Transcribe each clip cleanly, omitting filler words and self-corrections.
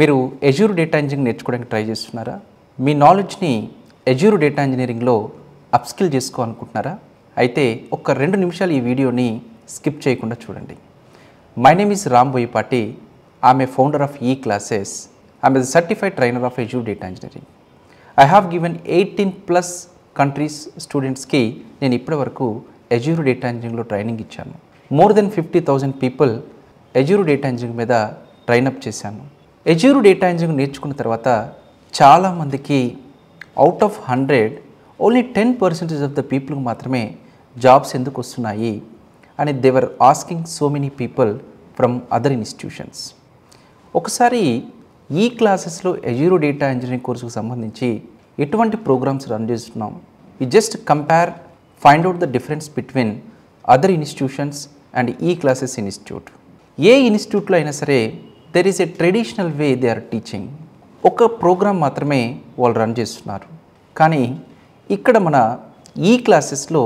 మీరు Azure data ఇంజినిరింగ్ నేర్చుకోవడానికి try చేస్తున్నారా? మీ నాలెడ్జ్ని అజూర్ డేటా ఇంజినిరింగ్లో అప్స్కిల్ చేసుకోవాలనుకుంటున్నారా? అయితే ఒక 2 నిమిషాలు ఈ వీడియోని స్కిప్ చేయకుండా చూడండి. My name is Ram Boyapati. I'm a founder of E-Classes. I'm a certified trainer of Azure data engineering. I have given 18+ countries స్టూడెంట్స్కి నేను ఇప్పటివరకు అజూర్ డేటా ఇంజినిరింగ్లో ట్రైనింగ్ ఇచ్చాను. More than 50,000 people Azure data engineering మీద ట్రైనప్ చేశాను. అజూర్ డేటా ఇంజినిరింగ్ నేర్చుకున్న తర్వాత చాలామందికి out of 100 only 10% of the పీపుల్కి మాత్రమే జాబ్స్ ఎందుకు వస్తున్నాయి అని they were asking so many people from other institutions. ఒకసారి E-Classesలో అజూర్ డేటా ఇంజినిరింగ్ కోర్సుకు సంబంధించి ఎటువంటి ప్రోగ్రామ్స్ రన్ చేస్తున్నాం, we just compare, find out the difference between other institutions and E-Classes institute. ఏ ఇన్స్టిట్యూట్లో అయినా సరే there is a traditional way they are teaching. ఒక ప్రోగ్రామ్ మాత్రమే వాళ్ళు రన్ చేస్తున్నారు. కానీ ఇక్కడ మన E-Classesలో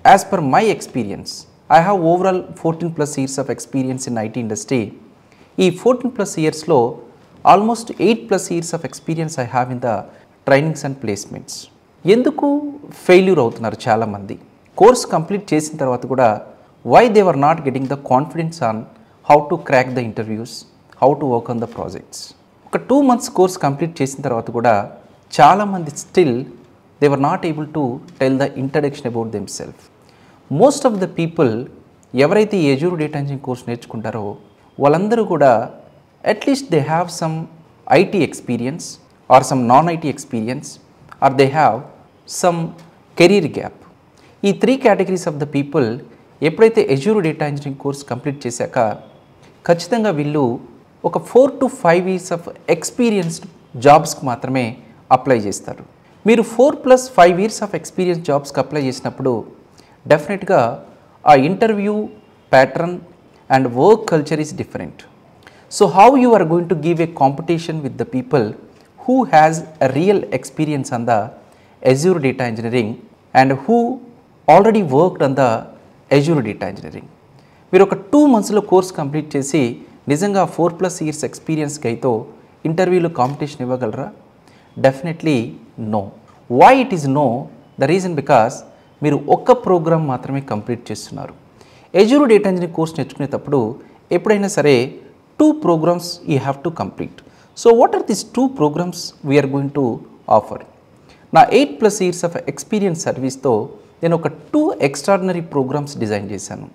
as per my experience, I have overall 14+ years of experience in IT industry. ఈ 14+ yearsలో almost 8+ years of experience I have in the trainings and placements. ఎందుకు ఫెయిల్యూర్ అవుతున్నారు చాలామంది? కోర్స్ కంప్లీట్ చేసిన తర్వాత కూడా why they were not getting the confidence on how to crack the interviews, how to work on the projects. ఒక 2 months course complete చేసిన తర్వాత కూడా చాలామంది still they were not able to tell the introduction about them self. Most of the people ఎవరైతే ఈ Azure data engineering course నేర్చుకుంటారో వాళ్ళందరూ కూడా at least they have some IT experience or some నాన్-IT experience or they have some career gap. ఈ 3 categories of the people ఎప్పుడైతే Azure data engineering course complete చేశాక ఖచ్చితంగా వీళ్ళు ఒక 4 to 5 years ఆఫ్ ఎక్స్పీరియన్స్డ్ జాబ్స్కి మాత్రమే అప్లై చేస్తారు. మీరు 4+5 years ఆఫ్ ఎక్స్పీరియన్స్ జాబ్స్కి అప్లై చేసినప్పుడు డెఫినెట్గా ఆ interview pattern and work culture is different. So how you are going to give a competition with the people who has a real experience on the Azure data engineering and who already worked on the Azure data engineering. మీరు ఒక 2 monthsలో course complete చేసి నిజంగా 4+ years ఎక్స్పీరియన్స్కి అయితే ఇంటర్వ్యూలో competition ఇవ్వగలరా? Definitely no. Why it is no? The reason because మీరు ఒక్క programme మాత్రమే కంప్లీట్ చేస్తున్నారు. అజూర్ డేటా ఇంజినిరింగ్ కోర్స్ నేర్చుకునేటప్పుడు ఎప్పుడైనా సరే 2 programs you have to complete. So what are these 2 programs we are going to offer? నా 8+ years of experience సర్వీస్తో నేను ఒక 2 extraordinary programs డిజైన్ చేశాను.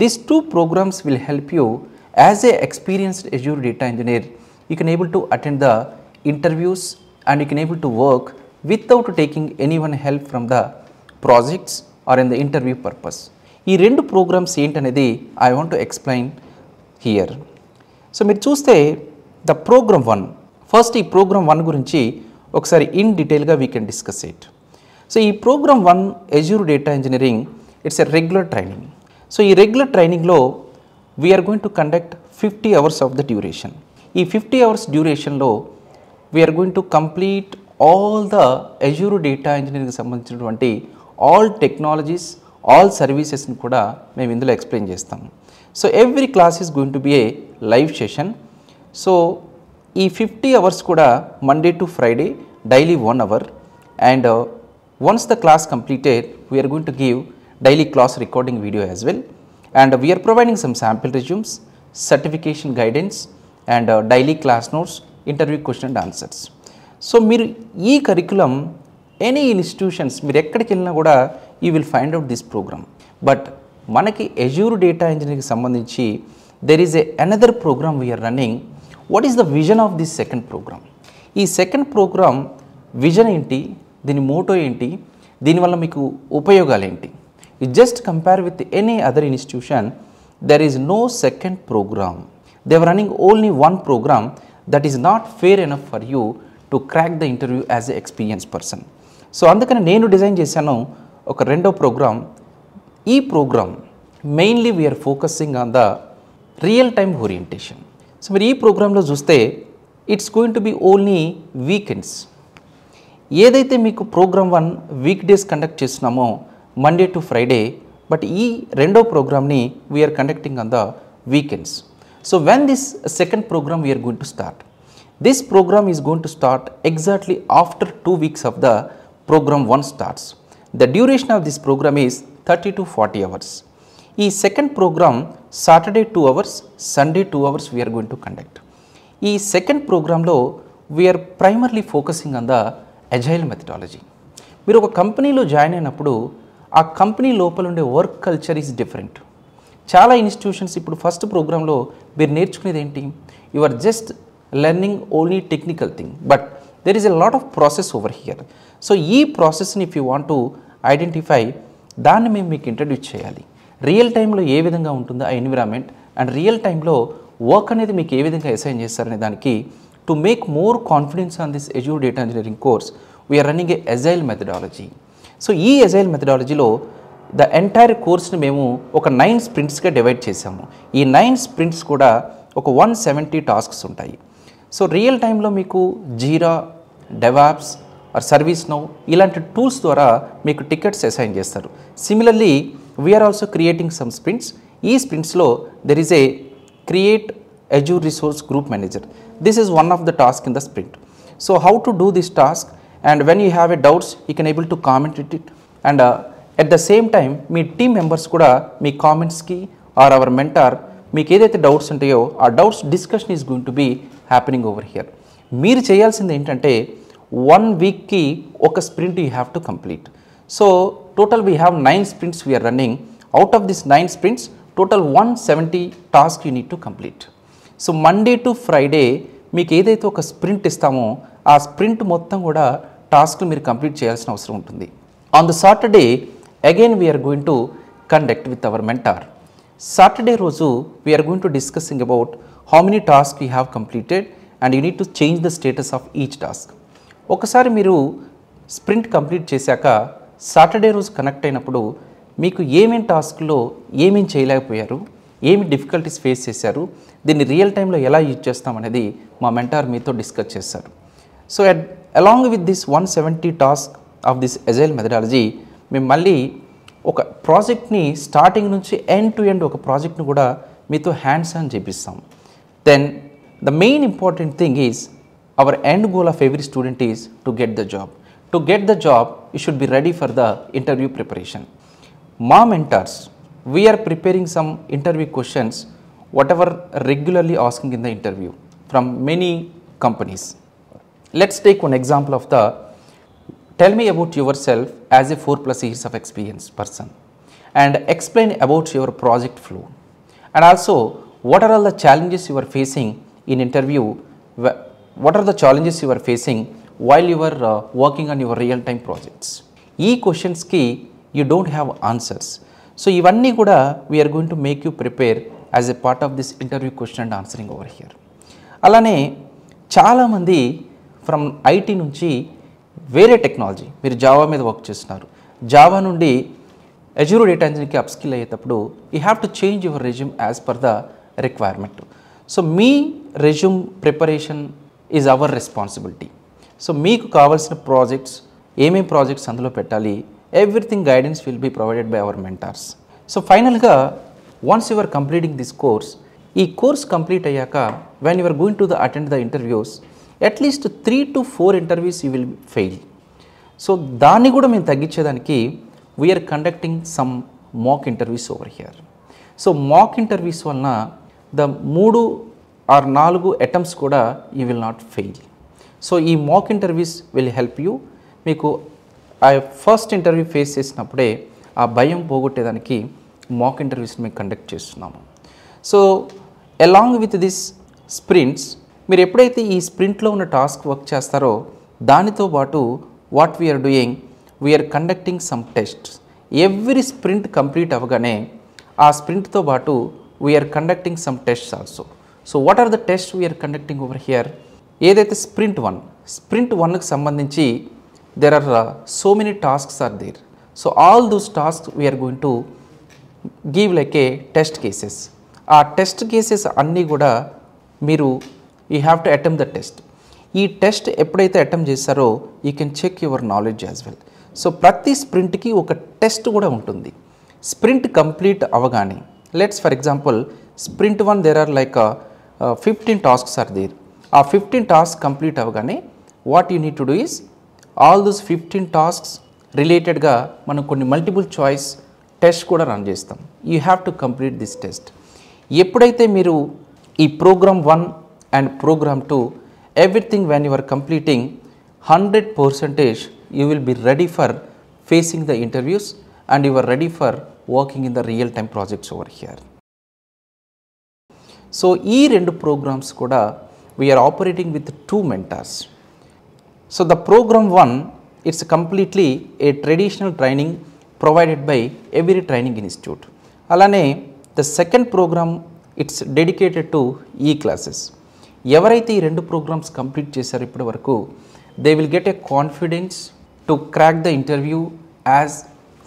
These 2 programs will help you as a experienced Azure data engineer. You can able to attend the interviews and you can able to work without taking anyone help from the projects or in the interview purpose. ఈ 2 programs ఏంటనేది I want to explain here. So మీరు చూస్తే the program 1, first ఈ program 1 గురించి ఒకసారి in డీటెయిల్గా we can discuss it. So ఈ program 1 Azure data engineering it's a regular training. So ఈ రెగ్యులర్ ట్రైనింగ్లో we're going to conduct 50 hours of the duration. ఈ 50 hours డ్యూరేషన్లో we're going to complete all the Azure data ఇంజనీరింగ్కి సంబంధించినటువంటి all technologies, all సర్వీసెస్ని కూడా మేము ఇందులో ఎక్స్ప్లెయిన్ చేస్తాము. So every class is going to be a live session. So ఈ 50 hours కూడా Monday to Friday daily 1 hour and once the class completed we're going to give daily class recording video as well and we're providing some sample resumes, certification guidance and daily class notes, interview question and answers. So మీరు ఈ curriculum any institutions మీరు ఎక్కడికి వెళ్ళినా కూడా you will find out this program. But మనకి Azure data ఇంజనీరింగ్కి సంబంధించి there is another program we are running. What is the vision of this second program? ఈ సెకండ్ ప్రోగ్రామ్ విజన్ ఏంటి, దీని మోటో ఏంటి, దీనివల్ల మీకు ఉపయోగాలు ఏంటి? You just compare with any other institution, there is no second program. They are running only 1 program that is not fair enough for you to crack the interview as a experience person. So అందుకని నేను design చేశాను ఒక 2వ program. ఈ program mainly we are focusing on the real time orientation. So మీరు ఈ ప్రోగ్రాంలో చూస్తే it's going to be only weekends. ఏదైతే మీకు ప్రోగ్రామ్ 1 వీక్ డేస్ కండక్ట్ చేస్తున్నామో మండే టు ఫ్రైడే, బట్ ఈ 2వ ప్రోగ్రామ్ని we are conducting on the weekends. So when this second program we are going to start, This program is going to start exactly after 2 weeks of the program 1 starts. The duration of this program is 30 to 40 hours. ఈ second program Saturday 2 hours, Sunday 2 hours we are going to conduct. ఈ second ప్రోగ్రాంలో we are primarily focusing on the agile methodology. మీరు ఒక కంపెనీలో join అయినప్పుడు ఆ company లోపల ఉండే వర్క్ కల్చర్ ఈజ్ డిఫరెంట్. చాలా ఇన్స్టిట్యూషన్స్ ఇప్పుడు ఫస్ట్ ప్రోగ్రాంలో మీరు నేర్చుకునేది ఏంటి? You are just learning only technical thing, but there is a lot of process over here. So ఈ ప్రాసెస్ని if you want to identify, దాన్ని మేము మీకు ఇంట్రడ్యూస్ చేయాలి. రియల్ టైంలో ఏ విధంగా ఉంటుందో ఆ ఎన్విరాన్మెంట్ అండ్ రియల్ టైంలో వర్క్ అనేది మీకు ఏ విధంగా అసైన్ చేస్తారనే దానికి to make more confidence on this Azure data engineering course we are running a agile methodology. So ఈ అజైల్ మెథడాలజీలో ద ఎంటైర్ కోర్స్ని మేము ఒక 9 స్ప్రింట్స్గా డివైడ్ చేసాము. ఈ 9 స్ప్రింట్స్ కూడా ఒక 170 టాస్క్స్ ఉంటాయి. సో రియల్ టైంలో మీకు Jira, DevOps or service now ఇలాంటి టూల్స్ ద్వారా మీకు టికెట్స్ అసైన్ చేస్తారు. Similarly we're also creating some sprints. ఈ స్ప్రింట్స్లో there is a create Azure resource group manager. This is one of the task in the sprint. So how to do this task and when you have a doubts you can able to comment it and at the same time మీ team members కూడా మీ కామెంట్స్కి are our mentor మీకు ఏదైతే doubts ఉంటాయో ఆ doubts discussion is going to be happening over here. మీరు చేయాల్సింది ఏంటంటే 1 వీక్కి ఒక sprint you have to complete. So total we have 9 sprints we are running. Out of this 9 sprints total 170 task you need to complete. So Monday to Friday మీకు ఏదైతే ఒక sprint ఇస్తామో ఆ స్ప్రింట్ మొత్తం కూడా టాస్క్లు మీరు కంప్లీట్ చేయాల్సిన అవసరం ఉంటుంది. On the Saturday again we're going to conduct with our mentor. Saturday రోజు we're going to discussing about how many task you have completed and you need to change the status of each task. ఒకసారి మీరు sprint complete చేశాక Saturday రోజు connect అయినప్పుడు మీకు ఏమేం టాస్క్లో ఏమేం చేయలేకపోయారు, ఏమి డిఫికల్టీస్ ఫేస్ చేశారు, దీన్ని రియల్ టైంలో ఎలా యూజ్ చేస్తామనేది మా మెంటార్ మీతో డిస్కస్ చేస్తారు. So along with this 170 task of this agile methodology మేము మళ్ళీ ఒక ప్రాజెక్ట్ని స్టార్టింగ్ నుంచి ఎండ్ టు ఎండ్ ఒక ప్రాజెక్ట్ని కూడా మీతో హ్యాండ్స్ ఆన్ చేపిస్తాం. Then the main important thing is our end goal of every student is to get the job. To get the job you should be ready for the interview preparation. మా mentors, we are preparing some interview questions whatever regularly asking in the interview from many companies. Let's take one example of the tell me about yourself as a 4+ years of experience person and explain about your project flow, and also what are all the challenges you are facing in interview, what are the challenges you are facing while you are working on your real time projects. ఈ questions ki you don't have answers. So ఇవన్నీ కూడా we are going to make you prepare as a part of this interview question and answering over here. అలానే చాలామంది from IT నుంచి వేరే technology మీరు Java మీద work చేస్తున్నారు, జావా నుండి అజూర్ డేటా ఇంజనీరింగ్కి అప్స్కిల్ అయ్యేటప్పుడు you have to change your resume as per the requirement. So me resume preparation is our responsibility. So మీకు కావాల్సిన ప్రాజెక్ట్స్ ఏమేమి ప్రాజెక్ట్స్ అందులో పెట్టాలి, everything guidance will be provided by our mentors. So finally once you are completing this course, ee course complete ayyaka when you are going to attend the interviews, at least 3 to 4 interviews you will fail. So దాన్ని కూడా మేము తగ్గించేదానికి we are conducting some mock interviews over here. So mock interviews వలన the 3 or 4 attempts కూడా you will not fail. So ఈ mock interviews will help you. మీకు ఆ first interview face చేసినప్పుడే ఆ భయం పోగొట్టేదానికి మాక్ ఇంటర్వ్యూస్ని మేము కండక్ట్ చేస్తున్నాము. So along with this sprints మీరు ఎప్పుడైతే ఈ స్ప్రింట్లో ఉన్న టాస్క్ వర్క్ చేస్తారో దానితో పాటు what we are doing, we are conducting some tests. Every sprint complete అవ్వగానే ఆ స్ప్రింట్తో పాటు we are conducting some tests also. So what are the test we are conducting over here? ఏదైతే స్ప్రింట్ 1కి సంబంధించి there are so many tasks are there. So all those tasks we are going to give like a test cases. ఆ test cases అన్నీ కూడా మీరు you have to attempt the test. ఈ test ఎప్పుడైతే attempt చేస్తారో you can check your knowledge as well. So ప్రతి స్ప్రింట్కి ఒక టెస్ట్ కూడా ఉంటుంది. స్ప్రింట్ కంప్లీట్ అవగానే let's for example sprint 1 there are like 15 tasks are there. ఆ 15 టాస్క్ కంప్లీట్ అవ్వగానే what you need to do is all those 15 tasks రిలేటెడ్గా మనం కొన్ని మల్టిపుల్ చాయిస్ టెస్ట్ కూడా రన్ చేస్తాం. You have to complete this test. ఎప్పుడైతే మీరు ఈ program 1 and program 2 everything when you are completing 100% you will be ready for facing the interviews and you are ready for working in the real time projects over here. So ee rendu programs kuda we are operating with 2 mentors. So the program 1, it's completely a traditional training provided by every training institute. Alane the second program, it's dedicated to e-classes. ఎవరైతే ఈ 2 programmes complete చేశారో ఇప్పటి వరకు they will get a confidence to crack the interview as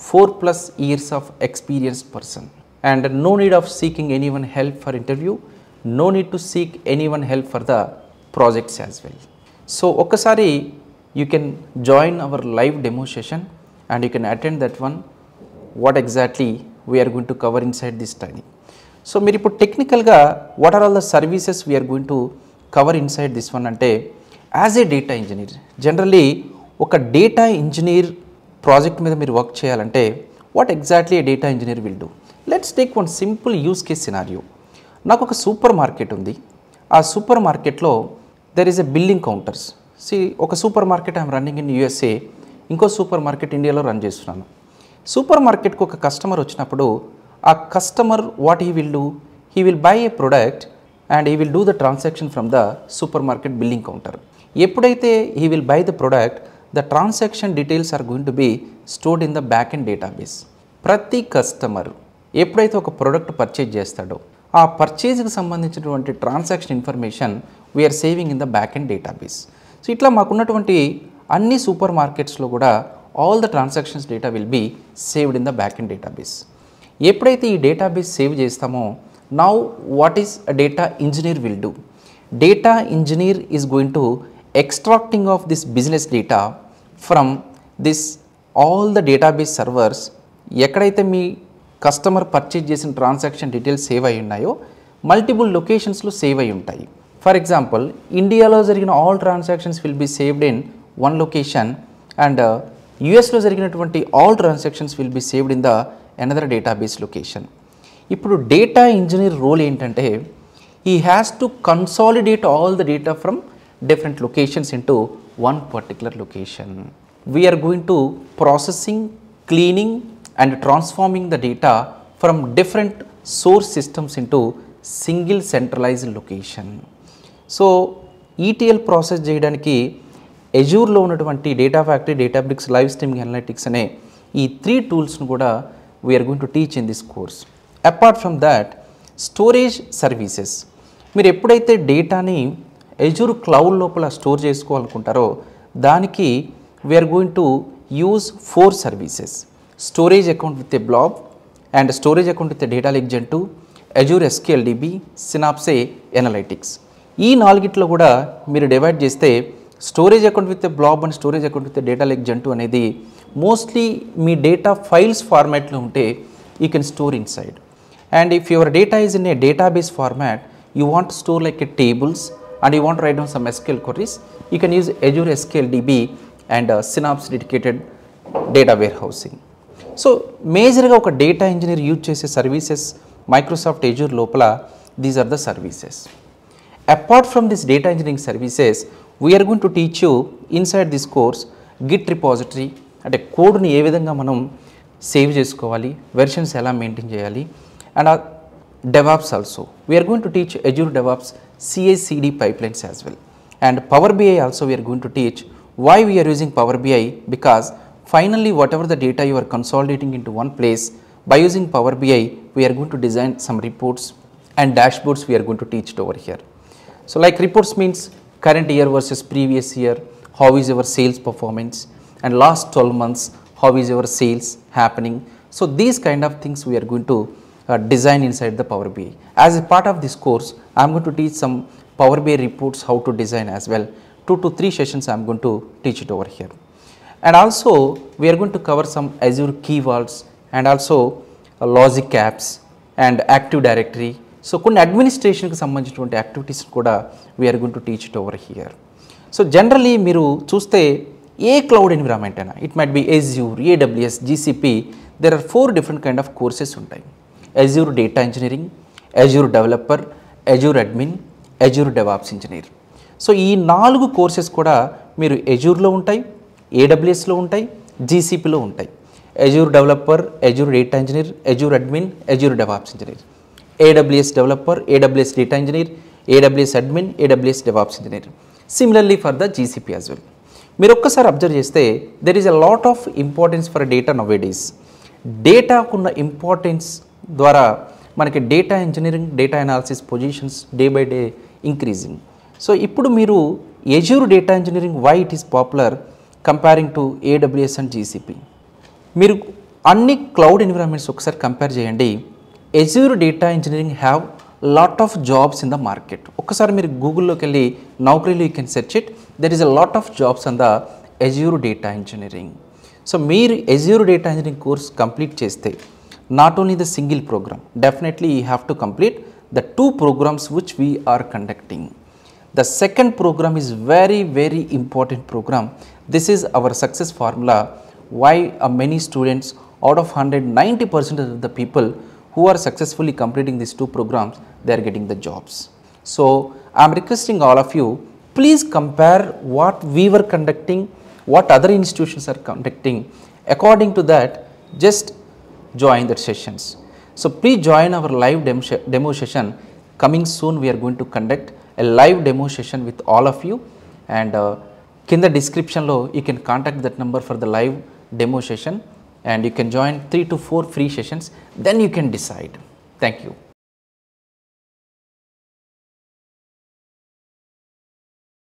4+ years of experienced person, and no need of seeking anyone help for interview, no need to seek anyone help for the projects as well. So ఒక్కసారి you can join our live demo session and you can attend that one, what exactly we are going to cover inside this training. So మీరు ఇప్పుడు టెక్నికల్గా what are all the services we are going to cover inside this one అంటే as a data engineer, generally ఒక data engineer project మీద మీరు work చేయాలంటే what exactly a data engineer will do. Let's take one simple use case scenario. నాకు ఒక supermarket ఉంది. ఆ సూపర్ మార్కెట్లో there is a billing counters. ఒక supermarket I'm running in USA, ఇంకో సూపర్ మార్కెట్ ఇండియాలో రన్ చేస్తున్నాను. సూపర్ మార్కెట్కి ఒక కస్టమర్ వచ్చినప్పుడు ఆ customer what he will do, he will buy A product and he will do the transaction from the supermarket billing counter. ఎప్పుడైతే he will buy the product, the transaction details are going to be stored in the backend database. ప్రతి customer ఎప్పుడైతే ఒక product purchase చేస్తాడో ఆ పర్చేజ్కి సంబంధించినటువంటి transaction information we are saving in the backend database. So ఇట్లా మాకున్నటువంటి అన్ని సూపర్ మార్కెట్స్లో కూడా all the transactions data will be saved in the backend database. ఎప్పుడైతే ఈ డేటాబేస్ సేవ్ చేస్తామో now what is a data engineer will do? Data engineer is going to extracting of this business data from this all the database servers. ఎక్కడైతే మీ customer purchase చేసిన transaction details save అయి ఉన్నాయో multiple లొకేషన్స్లో save అయి ఉంటాయి. For example ఇండియాలో జరిగిన all transactions will be saved in one location and యుఎస్లో జరిగినటువంటి all transactions will be saved in the another database location. ఇప్పుడు డేటా ఇంజనీర్ రోల్ ఏంటంటే he has to consolidate all the data from different locations into one particular location. We are going to processing, cleaning and transforming the data from different source systems into single centralized location. So ETL process చేయడానికి ఎజూర్లో ఉన్నటువంటి data factory, డేటాబ్రిక్స్, live streaming analytics అనే ఈ 3 టూల్స్ను కూడా we are going to teach in this course. Apart from that storage services, మీరు ఎప్పుడైతే డేటాని ఎజూర్ క్లౌడ్ లోపల స్టోర్ చేసుకోవాలనుకుంటారో దానికి we're going to use 4 services. Storage account with a blob and storage account with a data lake gen 2, Azure SQL DB, Synapse analytics. ఈ 4 కూడా మీరు divide చేస్తే storage account with a blob and storage account with a data lake gen 2 అనేది mostly మీ data files ఫార్మాట్లో ఉంటే you can store inside. And if your data is in a database format, you want to store like a tables and you want to write down some SQL queries, you can use Azure SQL DB and Synapse dedicated data warehousing. So majorly oka data engineer use chese services Microsoft Azure lopala, these are the services. Apart from this data engineering services, we are going to teach you inside this course Git repository అంటే కోడ్ని ఏ విధంగా మనం save చేసుకోవాలి, versions ఎలా maintain చేయాలి, and DevOps also. We are going to teach Azure DevOps CI/CD pipelines as well. And Power BI also we are going to teach. Why we are using Power BI? Because finally whatever the data you are consolidating into one place, by using Power BI we are going to design some reports and dashboards we are going to teach it over here. So like reports means current year versus previous year, how is your sales performance, and last 12 months how is your sales happening. So these kind of things we are going to design inside the Power BI. As a part of this course, I am going to teach some Power BI reports how to design as well. 2 to 3 sessions I am going to teach it over here. And also we are going to cover some Azure Key Vaults and also logic apps and Active Directory సో కొన్ని అడ్మినిస్ట్రేషన్కి సంబంధించినటువంటి activities కూడా we are going to teach it over here. So generally మీరు చూస్తే ఏ cloud environment అయినా, it might be Azure, AWS, GCP, there are 4 different kind of courses ఉంటాయి. Azure Data Engineering, Azure Developer, Azure Admin, Azure DevOps Engineer. So ఈ 4 courses కూడా మీరు Azureలో ఉంటాయి, AWSలో ఉంటాయి, GCPలో ఉంటాయి. Azure Developer, Azure Data Engineer, Azure Admin, Azure DevOps Engineer. AWS Developer, AWS Data Engineer, AWS Admin, AWS DevOps Engineer. Similarly for the GCP as well. మీరు ఒక్కసారి observe చేస్తే there is a lot of importance for data nowadays. డేటాకున్న importance ద్వారా మనకి data engineering, data analysis positions day by day increasing. So ఇప్పుడు మీరు Azure data engineering why it is popular comparing to AWS and GCP. మీరు అన్ని cloud environments ఒకసారి compare చేయండి. Azure data engineering have lot of jobs in the market. ఒక్కసారి మీరు గూగుల్లోకి వెళ్ళి నౌకరీలో you can search it, there is a lot of jobs on the Azure data engineering. So మీరు Azure data engineering course complete చేస్తే not only the single program, definitely you have to complete the 2 programs which we are conducting. The second program is very, very important program. This is our success formula. Why many students out of 100, 90% of the people who are successfully completing these 2 programs, they are getting the jobs. So I am requesting all of you, please compare what we were conducting, what other institutions are conducting. According to that, just join the sessions. So please join our live demo session. Coming soon we are going to conduct a live demo session with all of you, and in the description lo you can contact that number for the live demo session, and you can join 3 to 4 free sessions, then you can decide. Thank you.